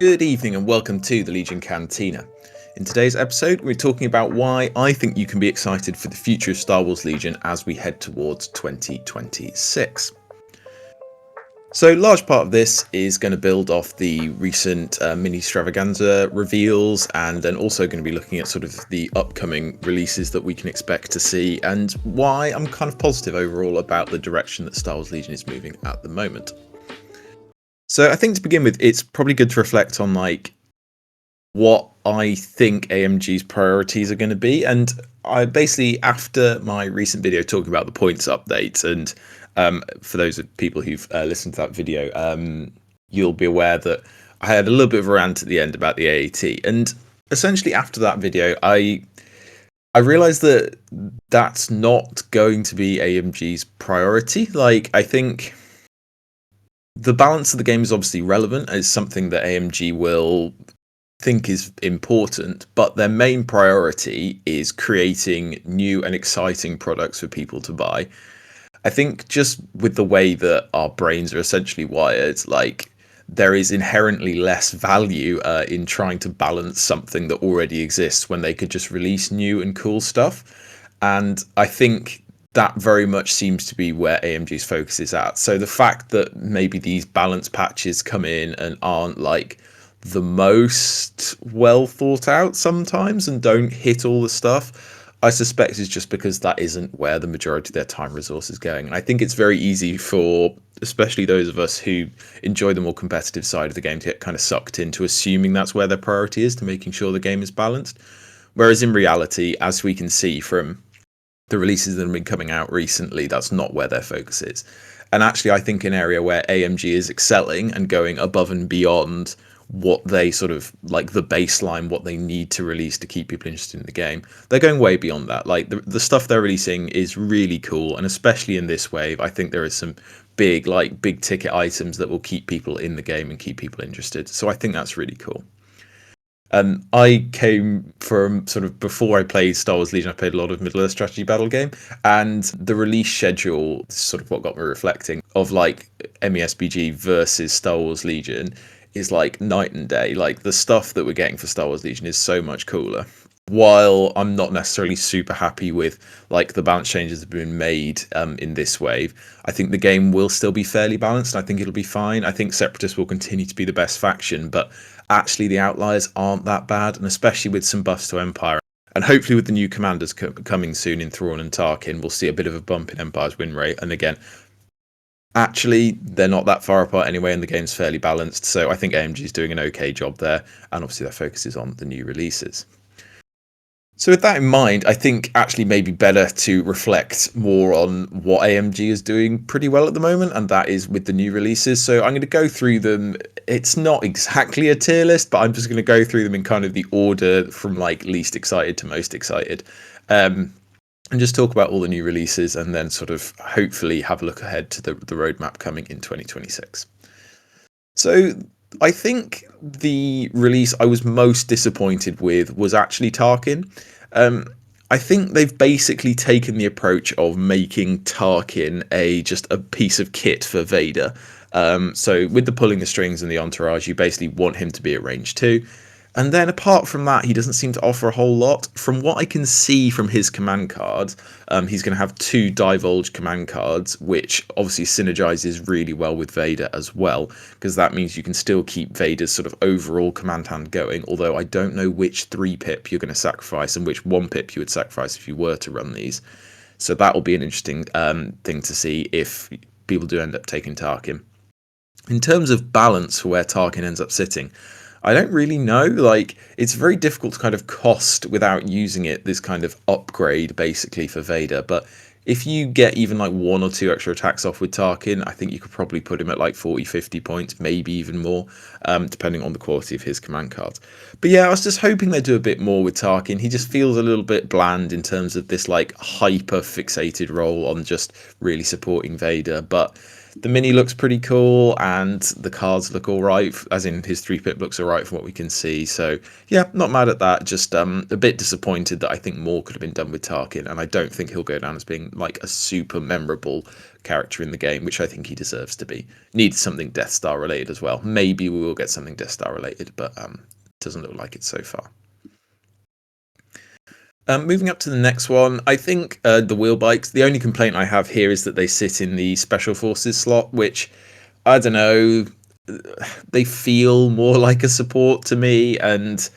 Good evening and welcome to the Legion Cantina. In today's episode, we're talking about why I think you can be excited for the future of Star Wars Legion as we head towards 2026. So, large part of this is going to build off the recent ministravaganza reveals, and then also going to be looking at sort of the upcoming releases that we can expect to see, and why I'm kind of positive overall about the direction that Star Wars Legion is moving at the moment. So, I think to begin with, it's probably good to reflect on what I think AMG's priorities are going to be. And I basically, after my recent video talking about the points updates, and for those of people who've listened to that video, you'll be aware that I had a little bit of a rant at the end about the AAT. And essentially after that video, I realized that that's not going to be AMG's priority. I think the balance of the game is obviously relevant. It's something that AMG will think is important, but their main priority is creating new and exciting products for people to buy. I think just with the way that our brains are essentially wired, there is inherently less value in trying to balance something that already exists when they could just release new and cool stuff. And I think that very much seems to be where AMG's focus is at. So the fact that maybe these balance patches come in and aren't the most well thought out sometimes and don't hit all the stuff, I suspect is just because that isn't where the majority of their time resource is going. And I think it's very easy for especially those of us who enjoy the more competitive side of the game to get kind of sucked into assuming that's where their priority is, to making sure the game is balanced. Whereas in reality, as we can see from the releases that have been coming out recently, that's not where their focus is. And actually, I think an area where AMG is excelling and going above and beyond what they sort of the baseline, what they need to release to keep people interested in the game. They're going way beyond that. The stuff they're releasing is really cool, and especially in this wave, I think there is some big ticket items that will keep people in the game and keep people interested. So I think that's really cool. I came from sort of before I played Star Wars Legion, I played a lot of Middle Earth strategy battle game, and the release schedule, this is sort of what got me reflecting, of MESBG versus Star Wars Legion is night and day. The stuff that we're getting for Star Wars Legion is so much cooler. While I'm not necessarily super happy with the balance changes that have been made in this wave, I think the game will still be fairly balanced. I think it'll be fine. I think Separatists will continue to be the best faction, but actually the outliers aren't that bad, and especially with some buffs to Empire. And hopefully with the new commanders coming soon in Thrawn and Tarkin, we'll see a bit of a bump in Empire's win rate. And again, actually, they're not that far apart anyway, and the game's fairly balanced. So I think AMG is doing an okay job there, and obviously their focus is on the new releases. So with that in mind, I think actually maybe better to reflect more on what AMG is doing pretty well at the moment, and that is with the new releases. So I'm going to go through them. It's not exactly a tier list, but I'm just going to go through them in kind of the order from least excited to most excited. And just talk about all the new releases, and then sort of hopefully have a look ahead to the roadmap coming in 2026. So I think the release I was most disappointed with was actually Tarkin. I think they've basically taken the approach of making Tarkin just a piece of kit for Vader. So with the pulling the strings and the entourage, you basically want him to be at range 2. And then apart from that, he doesn't seem to offer a whole lot. From what I can see from his command cards, he's going to have 2 divulge command cards, which obviously synergizes really well with Vader as well, because that means you can still keep Vader's sort of overall command hand going, although I don't know which 3-pip you're going to sacrifice and which 1-pip you would sacrifice if you were to run these. So that will be an interesting thing to see if people do end up taking Tarkin. In terms of balance for where Tarkin ends up sitting, I don't really know. It's very difficult to kind of cost without using it, this kind of upgrade basically for Vader. But if you get even 1 or 2 extra attacks off with Tarkin, I think you could probably put him at 40, 50 points, maybe even more, depending on the quality of his command cards. But yeah, I was just hoping they'd do a bit more with Tarkin. He just feels a little bit bland in terms of this hyper fixated role on just really supporting Vader. But The Mini looks pretty cool, and the cards look all right, as in his 3-pip looks all right from what we can see. So yeah, not mad at that. Just a bit disappointed that I think more could have been done with Tarkin, and I don't think he'll go down as being like a super memorable character in the game, which I think he deserves to be. Needs something Death Star related as well. Maybe we will get something Death Star related, but doesn't look like it so far. Moving up to the next one, I think the wheel bikes, the only complaint I have here is that they sit in the Special Forces slot, which, I don't know, they feel more like a support to me, and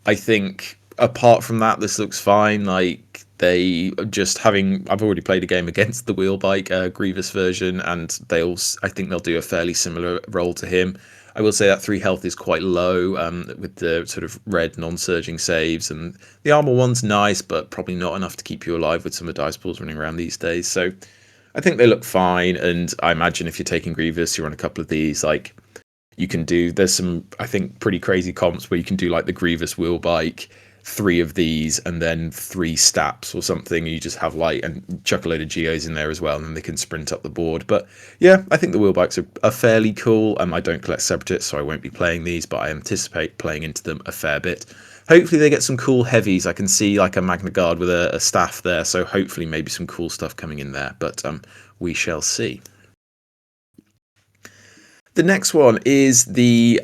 I think apart from that, this looks fine. Like, they just having, I've already played a game against the wheel bike Grievous version, and I think they'll do a fairly similar role to him. I will say that 3 health is quite low with the sort of red non-surging saves, and the armor one's nice, but probably not enough to keep you alive with some of the dice pools running around these days. So I think they look fine, and I imagine if you're taking Grievous, you're on a couple of these, like, you can do, there's some, I think, pretty crazy comps where you can do like the Grievous wheel bike, 3 of these, and then 3 staps or something. You just have light and chuck a load of geos in there as well, and then they can sprint up the board. But yeah, I think the wheel bikes are fairly cool. I don't collect Separatists, so I won't be playing these, but I anticipate playing into them a fair bit. Hopefully they get some cool heavies. I can see like a Magna Guard with a staff there, so hopefully maybe some cool stuff coming in there, but we shall see. The next one is the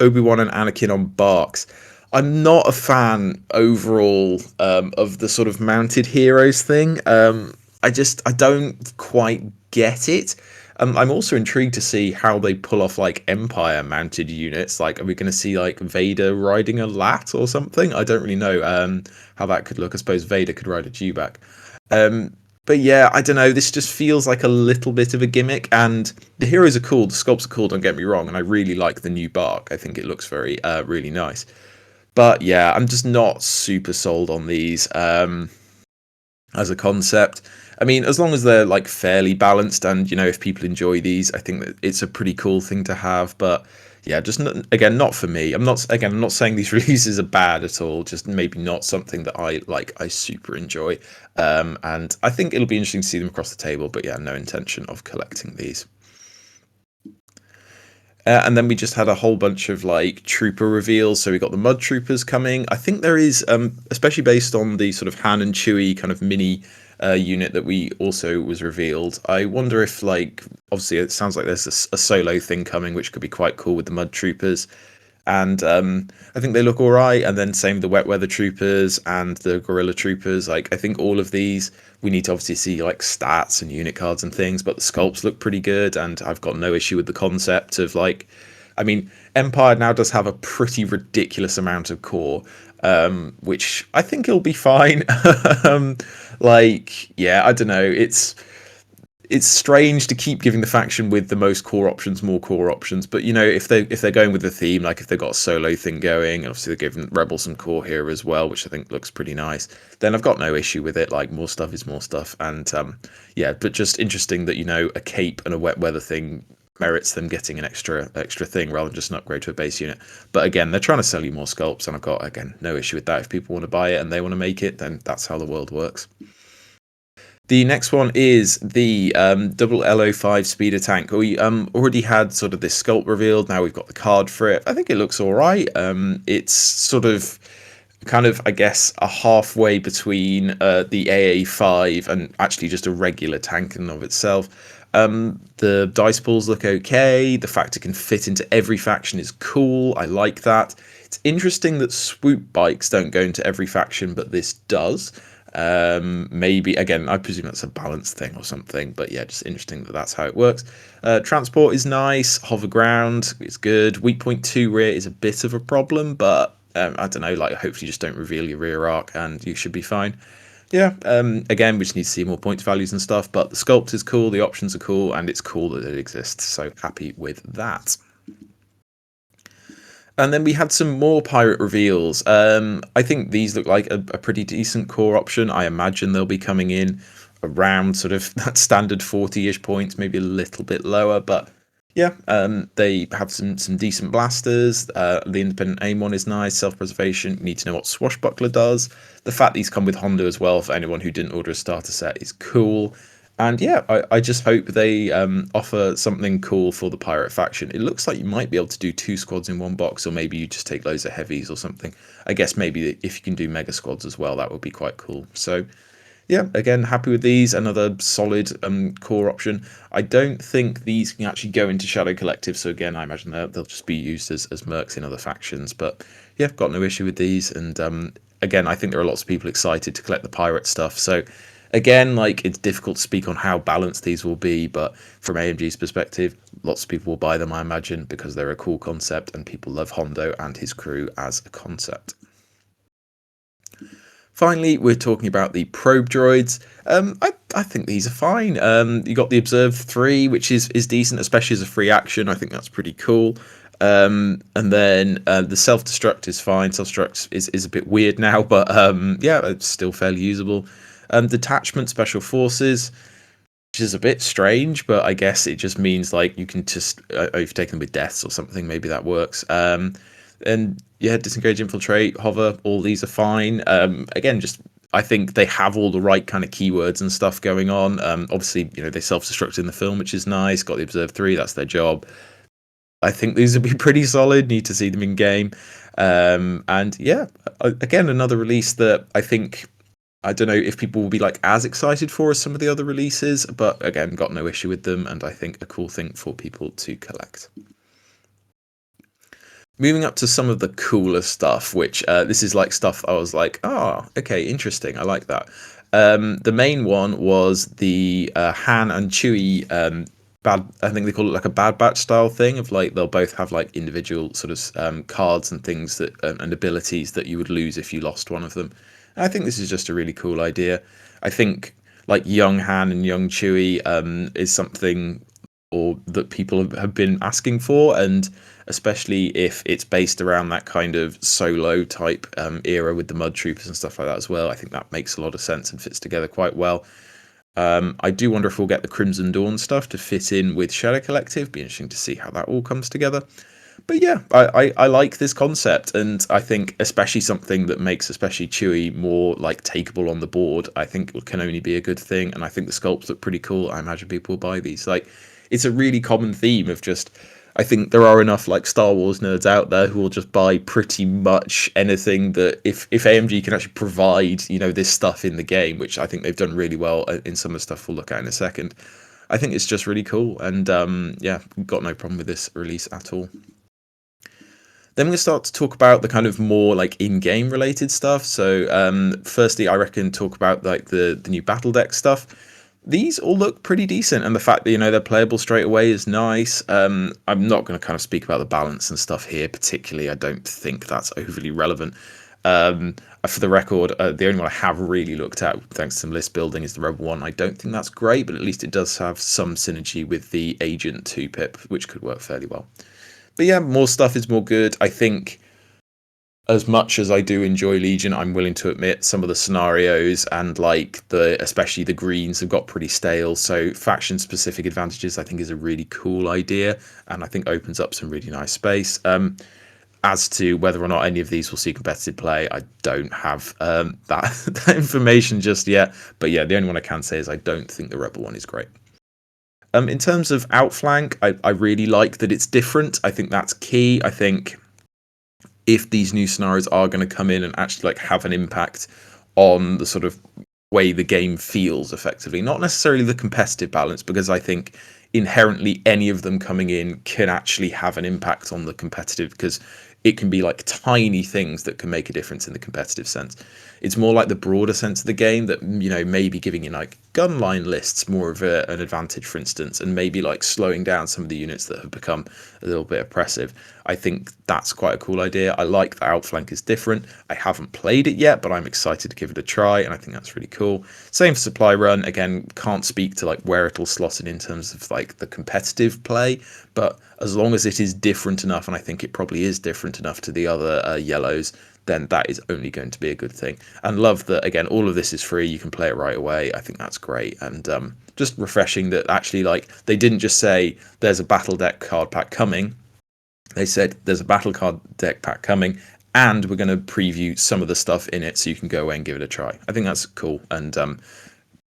Obi-Wan and Anakin on Barks. I'm not a fan overall of the sort of mounted heroes thing. I don't quite get it. I'm also intrigued to see how they pull off like Empire mounted units. Like, are we going to see like Vader riding a lat or something? I don't really know how that could look. I suppose Vader could ride a Dewback. But yeah, I don't know. This just feels like a little bit of a gimmick, and the heroes are cool. The sculpts are cool. Don't get me wrong, and I really like the new Bark. I think it looks very, really nice. But yeah, I'm just not super sold on these as a concept. I mean, as long as they're like fairly balanced, and if people enjoy these, I think that it's a pretty cool thing to have. But yeah, just again, not for me. I'm not saying these releases are bad at all. Just maybe not something that I super enjoy. And I think it'll be interesting to see them across the table. But yeah, no intention of collecting these. And then we just had a whole bunch of like trooper reveals. So we got the Mud Troopers coming. I think there is, especially based on the sort of Han and Chewie kind of mini unit that we also was revealed. I wonder if, like, obviously it sounds like there's a solo thing coming, which could be quite cool with the Mud Troopers. And I think they look all right. And then same with the Wet Weather Troopers and the Gorilla Troopers. Like, I think all of these, we need to obviously see like stats and unit cards and things, but the sculpts look pretty good. And I've got no issue with the concept of, like, I mean, Empire now does have a pretty ridiculous amount of core, which I think it'll be fine. Like, yeah, I don't know. It's strange to keep giving the faction with the most core options more core options, but if they're going with the theme, like if they've got a solo thing going, and obviously they're giving Rebel some core here as well, which I think looks pretty nice, then I've got no issue with it. Like, more stuff is more stuff. And yeah, but just interesting that a cape and a wet weather thing merits them getting an extra thing rather than just an upgrade to a base unit. But again, they're trying to sell you more sculpts, and I've got, again, no issue with that. If people want to buy it and they want to make it, then that's how the world works. The next one is the double LO5 speeder tank. We already had sort of this sculpt revealed. Now we've got the card for it. I think it looks all right. It's sort of kind of, I guess, a halfway between the AA5 and actually just a regular tank in and of itself. The dice pools look okay. The fact it can fit into every faction is cool. I like that. It's interesting that swoop bikes don't go into every faction, but this does. Maybe, again, I presume that's a balance thing or something, but yeah, just interesting that that's how it works. Transport is nice. Hover ground is good. Weak point 2 rear is a bit of a problem, but I don't know, like, hopefully just don't reveal your rear arc and you should be fine. Yeah, again, we just need to see more points values and stuff, but the sculpt is cool, the options are cool, and it's cool that it exists, so happy with that. And then we had some more pirate reveals. I think these look like a pretty decent core option. I imagine they'll be coming in around sort of that standard 40-ish points, maybe a little bit lower, but yeah, they have some decent blasters. The independent aim one is nice. Self-preservation, you need to know what Swashbuckler does. The fact these come with Honda as well, for anyone who didn't order a starter set, is cool. And yeah, I just hope they offer something cool for the pirate faction. It looks like you might be able to do 2 squads in one box, or maybe you just take loads of heavies or something. I guess maybe if you can do mega squads as well, that would be quite cool. So yeah, again, happy with these. Another solid core option. I don't think these can actually go into Shadow Collective, so again, I imagine they'll just be used as mercs in other factions. But yeah, got no issue with these. And again, I think there are lots of people excited to collect the pirate stuff. So again, like, it's difficult to speak on how balanced these will be, but from AMG's perspective, lots of people will buy them, I imagine, because they're a cool concept and people love Hondo and his crew as a concept. Finally, we're talking about the probe droids. I think these are fine. You got the Observe 3, which is decent, especially as a free action. I think that's pretty cool. And then the self-destruct is fine. Self-destruct is a bit weird now, but yeah, it's still fairly usable. Detachment Special Forces, which is a bit strange, but I guess it just means like you can just overtake them with deaths or something. Maybe that works. And yeah, disengage, infiltrate, hover, all these are fine. Again, just I think they have all the right kind of keywords and stuff going on. Obviously, you know, they self-destruct in the film, which is nice. Got the Observe 3, that's their job. I think these would be pretty solid. Need to see them in game. And yeah, again, another release that I think, I don't know if people will be like as excited for as some of the other releases, but again, got no issue with them, and I think a cool thing for people to collect. Moving up to some of the cooler stuff, which this is like stuff I was like, oh, okay, interesting, I like that. The main one was the Han and Chewie bad. I think they call it like a Bad Batch style thing of like they'll both have like individual sort of cards and things that and abilities that you would lose if you lost one of them. And I think this is just a really cool idea. I think like young Han and young Chewie is something or that people have been asking for, and especially if it's based around that kind of solo type era with the mud troopers and stuff like that as well. I think that makes a lot of sense and fits together quite well. I do wonder if we'll get the Crimson Dawn stuff to fit in with Shadow Collective. Be interesting to see how that all comes together. But yeah, I like this concept, and I think especially something that makes especially Chewie more like takeable on the board, I think it can only be a good thing. And I think the sculpts look pretty cool. I imagine people will buy these. Like, it's a really common theme of just, I think there are enough like Star Wars nerds out there who will just buy pretty much anything that if AMG can actually provide, you know, this stuff in the game, which I think they've done really well in some of the stuff we'll look at in a second. I think it's just really cool, and yeah, got no problem with this release at all. Then we're going to start to talk about the kind of more like in-game related stuff. So firstly, I reckon talk about like the new battle deck stuff. These all look pretty decent, and the fact that, you know, they're playable straight away is nice. I'm not going to kind of speak about the balance and stuff here particularly. I don't think that's overly relevant. For the record, the only one I have really looked at, thanks to some list building, is the Rebel one. I don't think that's great, but at least it does have some synergy with the Agent 2 pip, which could work fairly well. But yeah, more stuff is more good. I think as much as I do enjoy Legion, I'm willing to admit some of the scenarios and like especially the greens have got pretty stale. So faction specific advantages I think is a really cool idea, and I think opens up some really nice space. As to whether or not any of these will see competitive play, I don't have that information just yet. But yeah, the only one I can say is I don't think the Rebel one is great. In terms of outflank, I really like that it's different. I think that's key. I think if these new scenarios are going to come in and actually like have an impact on the sort of way the game feels effectively, not necessarily the competitive balance, because I think inherently any of them coming in can actually have an impact on the competitive, because it can be like tiny things that can make a difference in the competitive sense. It's more like the broader sense of the game that, you know, maybe giving you like gun line lists more of an advantage, for instance, and maybe like slowing down some of the units that have become a little bit oppressive. I think that's quite a cool idea. I like that Outflank is different. I haven't played it yet, but I'm excited to give it a try, and I think that's really cool. Same for Supply Run. Again, can't speak to like where it'll slot in terms of like the competitive play, but as long as it is different enough, and I think it probably is different enough to the other yellows, then that is only going to be a good thing. And love that, again, all of this is free. You can play it right away. I think that's great. And just refreshing that actually, like, they didn't just say there's a battle deck card pack coming. They said there's a battle card deck pack coming, and we're going to preview some of the stuff in it so you can go away and give it a try. I think that's cool. And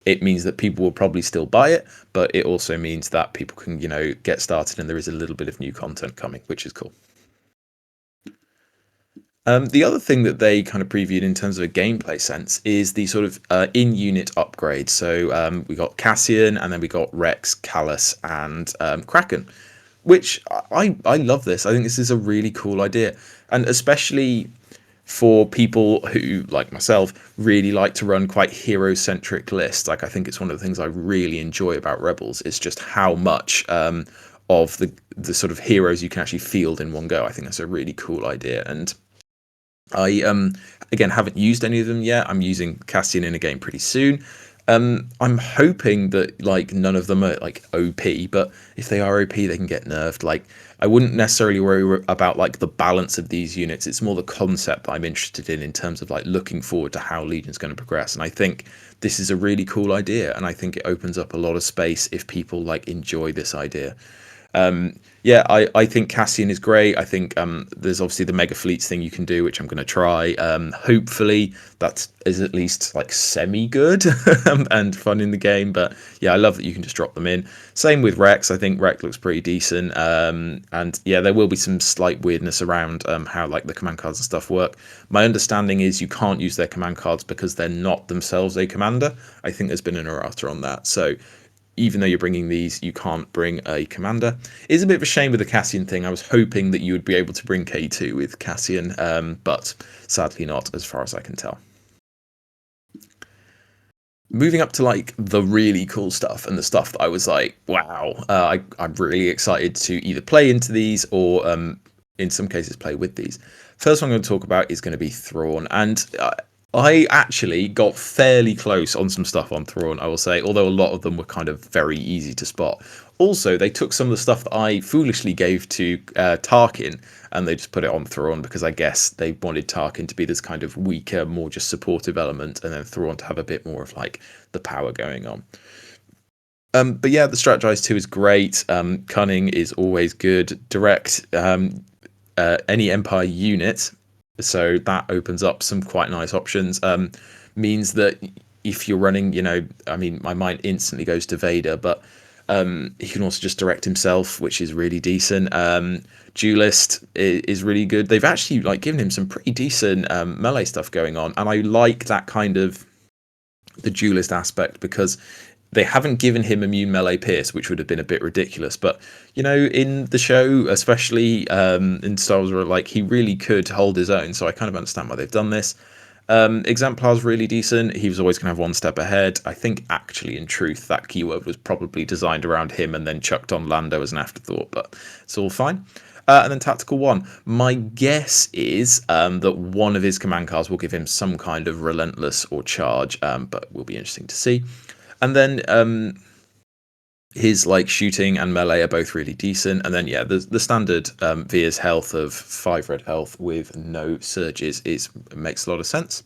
it means that people will probably still buy it, but it also means that people can, get started, and there is a little bit of new content coming, which is cool. The other thing that they kind of previewed in terms of a gameplay sense is the sort of in-unit upgrade. So we got Cassian, and then we got Rex, Callus, and Kraken, which I love this. I think this is a really cool idea, and especially for people who, like myself, really like to run quite hero-centric lists. Like, I think it's one of the things I really enjoy about Rebels is just how much of the sort of heroes you can actually field in one go. I think that's a really cool idea, and I again haven't used any of them yet. I'm using Cassian in a game pretty soon. I'm hoping that like none of them are like OP, but if they are OP, they can get nerfed. Like, I wouldn't necessarily worry about like the balance of these units. It's more the concept that I'm interested in terms of like looking forward to how Legion's going to progress. And I think this is a really cool idea, and I think it opens up a lot of space if people like enjoy this idea. Yeah, I think Cassian is great. I think there's obviously the mega fleets thing you can do, which I'm going to try. Hopefully that is at least like semi good and fun in the game. But yeah, I love that you can just drop them in. Same with Rex. I think Rex looks pretty decent. And yeah, there will be some slight weirdness around how like the command cards and stuff work. My understanding is you can't use their command cards because they're not themselves a commander. I think there's been an errata on that. So even though you're bringing these, you can't bring a commander. It is a bit of a shame with the Cassian thing. I was hoping that you would be able to bring K2 with Cassian, but sadly not, as far as I can tell. Moving up to like the really cool stuff and the stuff that I was like, wow, I'm really excited to either play into these or in some cases play with these. First one I'm going to talk about is going to be Thrawn, and I actually got fairly close on some stuff on Thrawn, I will say, although a lot of them were kind of very easy to spot. Also, they took some of the stuff that I foolishly gave to Tarkin, and they just put it on Thrawn because I guess they wanted Tarkin to be this kind of weaker, more just supportive element, and then Thrawn to have a bit more of like the power going on. But yeah, the Strategize 2 is great. Cunning is always good. Direct any Empire unit. So that opens up some quite nice options. Means that if you're running, I mean, my mind instantly goes to Vader, but he can also just direct himself, which is really decent. Duelist is really good. They've actually like given him some pretty decent melee stuff going on, and I like that kind of the duelist aspect because they haven't given him immune melee pierce, which would have been a bit ridiculous. But, in the show, especially in Star Wars, like he really could hold his own. So I kind of understand why they've done this. Exemplar's really decent. He was always going to have one step ahead. I think actually, in truth, that keyword was probably designed around him and then chucked on Lando as an afterthought, but it's all fine. And then Tactical 1. My guess is that one of his command cards will give him some kind of relentless or charge, but will be interesting to see. And then his like shooting and melee are both really decent. And then yeah, the standard Via's health of 5 red health with no surges makes a lot of sense.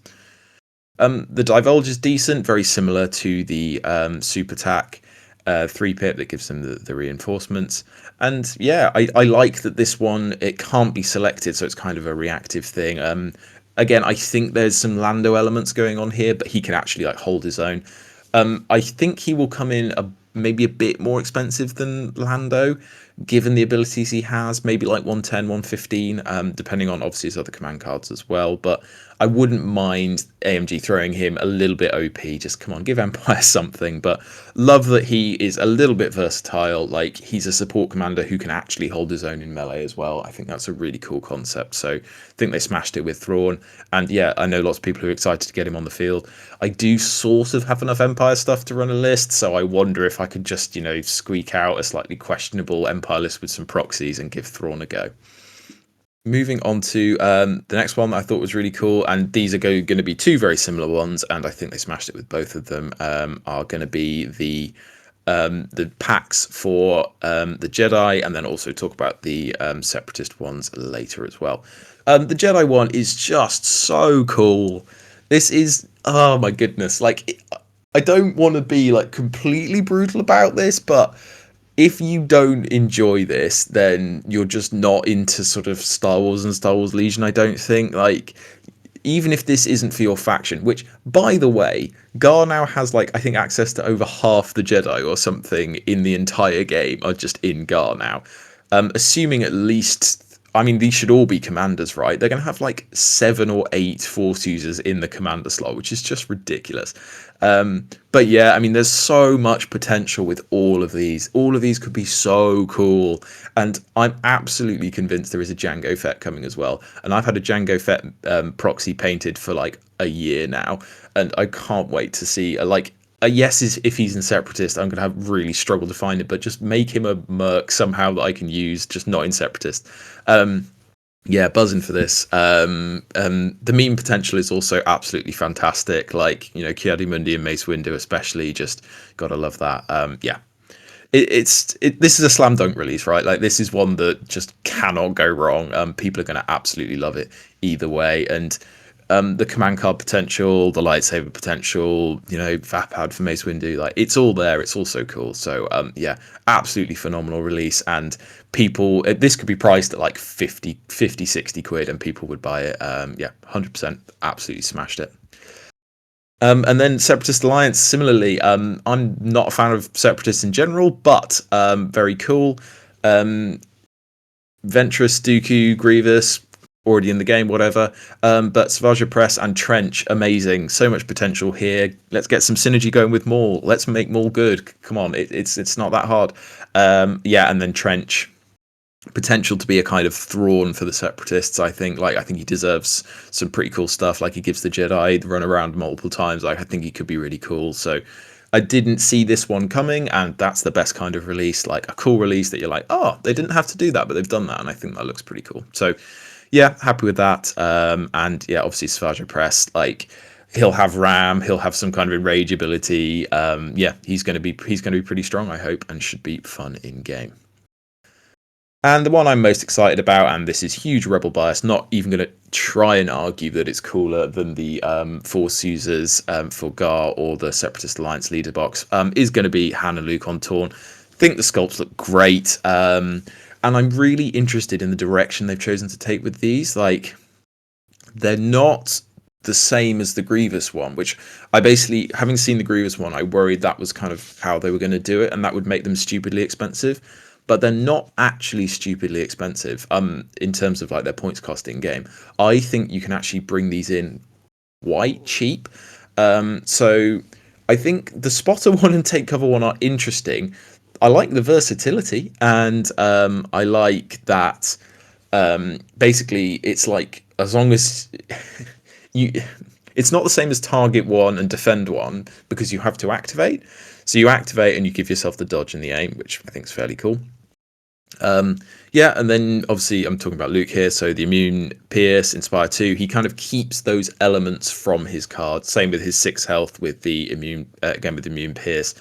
The Divulge is decent, very similar to the Super Attack 3-pip that gives them the reinforcements. And yeah, I like that this one, it can't be selected, so it's kind of a reactive thing. Again, I think there's some Lando elements going on here, but he can actually like hold his own. I think he will come in maybe a bit more expensive than Lando, given the abilities he has, maybe like 110, 115, depending on obviously his other command cards as well. But I wouldn't mind AMG throwing him a little bit OP. Just come on, give Empire something. But love that he is a little bit versatile. Like, he's a support commander who can actually hold his own in melee as well. I think that's a really cool concept. So I think they smashed it with Thrawn. And yeah, I know lots of people who are excited to get him on the field. I do sort of have enough Empire stuff to run a list, so I wonder if I could just, squeak out a slightly questionable Empire list with some proxies and give Thrawn a go. Moving on to the next one that I thought was really cool, and these are going to be two very similar ones, and I think they smashed it with both of them, are going to be the packs for the Jedi, and then also talk about the Separatist ones later as well. The Jedi one is just so cool. This is, oh my goodness, like, I don't want to be like completely brutal about this, but if you don't enjoy this, then you're just not into sort of Star Wars and Star Wars Legion, I don't think. Like, even if this isn't for your faction, which, by the way, Gar now has, like, I think access to over half the Jedi or something in the entire game are just in Gar now. Assuming at least, I mean, these should all be commanders, right? They're going to have like 7 or 8 force users in the commander slot, which is just ridiculous. But yeah, I mean, there's so much potential with all of these. All of these could be so cool. And I'm absolutely convinced there is a Jango Fett coming as well. And I've had a Jango Fett proxy painted for like a year now. And I can't wait to see a yes is if he's in Separatist. I'm going to have really struggled to find it, but just make him a merc somehow that I can use, just not in Separatist. Yeah, buzzing for this. The meme potential is also absolutely fantastic. Like, you know, Kiadi-Mundi and Mace Windu especially, just gotta love that. Yeah, this is a slam dunk release, right? Like, this is one that just cannot go wrong. People are going to absolutely love it either way. And the command card potential, the lightsaber potential, you know, Vapad for Mace Windu, like, it's all there. It's all so cool. So yeah, absolutely phenomenal release. And people, this could be priced at like 50, 60 quid and people would buy it. Yeah, 100% absolutely smashed it. And then Separatist Alliance, similarly, I'm not a fan of Separatists in general, but very cool. Ventress, Dooku, Grievous, already in the game, whatever. But Savage Press and Trench, amazing. So much potential here. Let's get some synergy going with Maul. Let's make Maul good. Come on, it's not that hard. Yeah, and then Trench, potential to be a kind of Thrawn for the Separatists. I think he deserves some pretty cool stuff. Like, he gives the Jedi the run around multiple times. Like, I think he could be really cool. So I didn't see this one coming, and that's the best kind of release. Like, a cool release that you're like, oh, they didn't have to do that, but they've done that, and I think that looks pretty cool. So yeah, happy with that. And yeah, obviously Savage Press, like, he'll have RAM, he'll have some kind of enrage ability. Yeah, he's going to be pretty strong, I hope, and should be fun in game. And the one I'm most excited about, and this is huge Rebel bias, not even going to try and argue that it's cooler than the Force users for Gar or the Separatist Alliance leader box, is going to be Han and Luke on Torn. I think the sculpts look great, and I'm really interested in the direction they've chosen to take with these. Like, they're not the same as the Grievous one, which I basically, having seen the Grievous one, I worried that was kind of how they were going to do it, and that would make them stupidly expensive. But they're not actually stupidly expensive in terms of like their points cost in game. I think you can actually bring these in quite cheap. So I think the Spotter one and Take Cover one are interesting. I like the versatility, and I like that basically it's like, as long as you, it's not the same as Target one and Defend one, because you have to activate. So you activate and you give yourself the dodge and the aim, which I think is fairly cool. Yeah, and then obviously I'm talking about Luke here, so the Immune, Pierce, Inspire 2, he kind of keeps those elements from his card. Same with his 6 health with the Immune, again with the Immune, Pierce.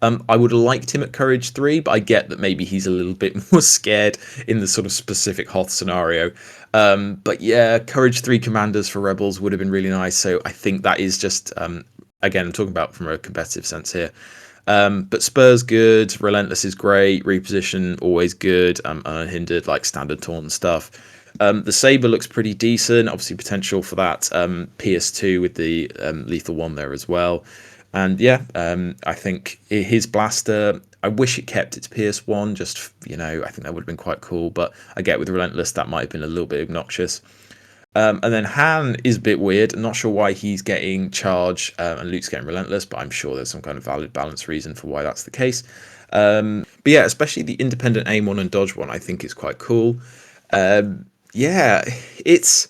I would have liked him at Courage 3, but I get that maybe he's a little bit more scared in the sort of specific Hoth scenario. But yeah, Courage 3 commanders for Rebels would have been really nice, so I think that is just, again, I'm talking about from a competitive sense here. But Spur's good, Relentless is great, Reposition always good, Unhindered, like standard taunt stuff. The Saber looks pretty decent, obviously potential for that PS2 with the lethal one there as well. And yeah, I think his blaster, I wish it kept its PS1, just, you know, I think that would have been quite cool, but I get with Relentless that might have been a little bit obnoxious. And then Han is a bit weird. I'm not sure why he's getting Charge and Luke's getting Relentless, but I'm sure there's some kind of valid balance reason for why that's the case. But yeah, especially the independent aim one and dodge one, I think is quite cool. Yeah, it's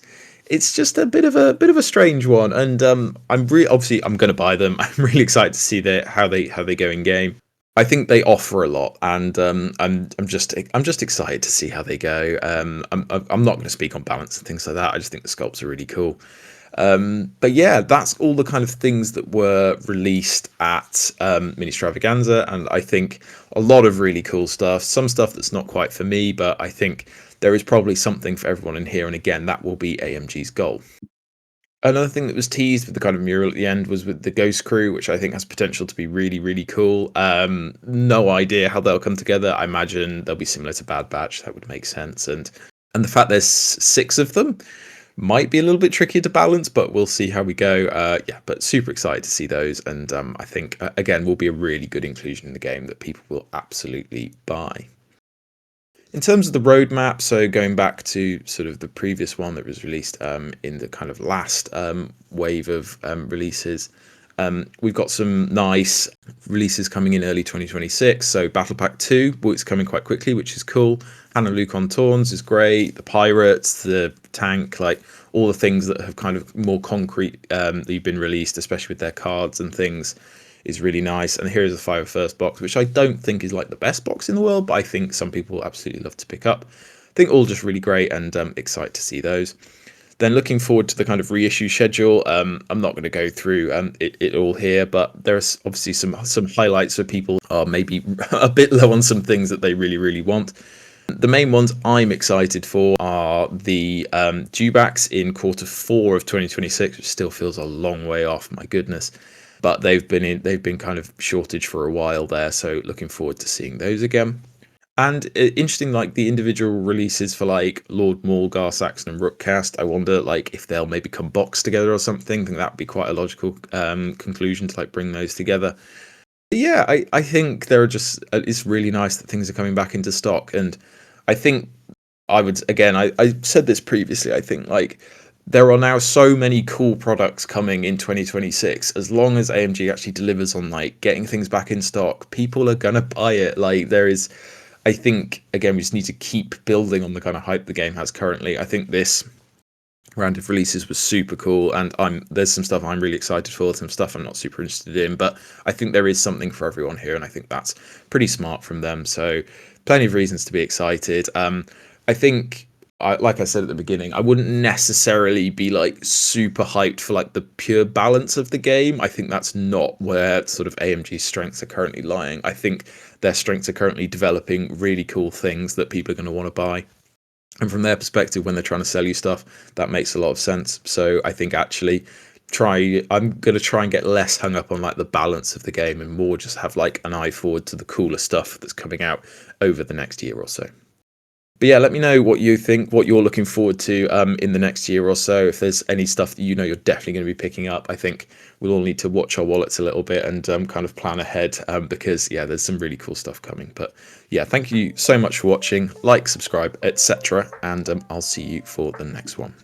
just a bit of a strange one, and I'm really, obviously I'm going to buy them. I'm really excited to see how they go in game. I think they offer a lot, and I'm just excited to see how they go. I'm not going to speak on balance and things like that. I just think the sculpts are really cool. But yeah, that's all the kind of things that were released at Ministravaganza, and I think a lot of really cool stuff. Some stuff that's not quite for me, but I think there is probably something for everyone in here. And again, that will be AMG's goal. Another thing that was teased with the kind of mural at the end was with the Ghost Crew, which I think has potential to be really, really cool. No idea how they'll come together. I imagine they'll be similar to Bad Batch. That would make sense. And the fact there's 6 of them Might be a little bit trickier to balance, but we'll see how we go. Yeah, but super excited to see those, and I think again will be a really good inclusion in the game that people will absolutely buy. In terms of the roadmap, so going back to sort of the previous one that was released in the kind of last wave of releases, we've got some nice releases coming in early 2026. So Battle Pack 2, well, it's coming quite quickly, which is cool. Hannah Luke on Tawns is great. The pirates, the tank, like all the things that have kind of more concrete that have been released, especially with their cards and things, is really nice. And here's the 501st box, which I don't think is like the best box in the world, but I think some people absolutely love to pick up. I think all just really great, and excited to see those. Then looking forward to the kind of reissue schedule. I'm not going to go through it all here, but there's obviously some highlights for people are maybe a bit low on some things that they really want. The main ones I'm excited for are the dewbacks in Q4 of 2026, which still feels a long way off. My goodness, but they've been kind of shortage for a while there, so looking forward to seeing those again. And interesting, like the individual releases for like Lord Maul, Gar Saxon, and Rookcast. I wonder like if they'll maybe come boxed together or something. I think that would be quite a logical conclusion to like bring those together. But yeah, I think there are just it's really nice that things are coming back into stock, and I think I would again I said this previously. I think like there are now so many cool products coming in 2026. As long as AMG actually delivers on like getting things back in stock, people are gonna buy it. Like there is, I think again we just need to keep building on the kind of hype the game has currently. I think this round of releases was super cool, and there's some stuff I'm really excited for, some stuff I'm not super interested in, but I think there is something for everyone here, and I think that's pretty smart from them. So plenty of reasons to be excited. I think like I said at the beginning, I wouldn't necessarily be like super hyped for like the pure balance of the game. I think that's not where sort of AMG's strengths are currently lying. I think their strengths are currently developing really cool things that people are going to want to buy. And from their perspective, when they're trying to sell you stuff, that makes a lot of sense. So I think actually I'm going to try and get less hung up on like the balance of the game and more just have like an eye forward to the cooler stuff that's coming out over the next year or so. But yeah, let me know what you think, what you're looking forward to in the next year or so. If there's any stuff that you know you're definitely going to be picking up, I think we'll all need to watch our wallets a little bit and kind of plan ahead because, yeah, there's some really cool stuff coming. But yeah, thank you so much for watching. Like, subscribe, etc. And I'll see you for the next one.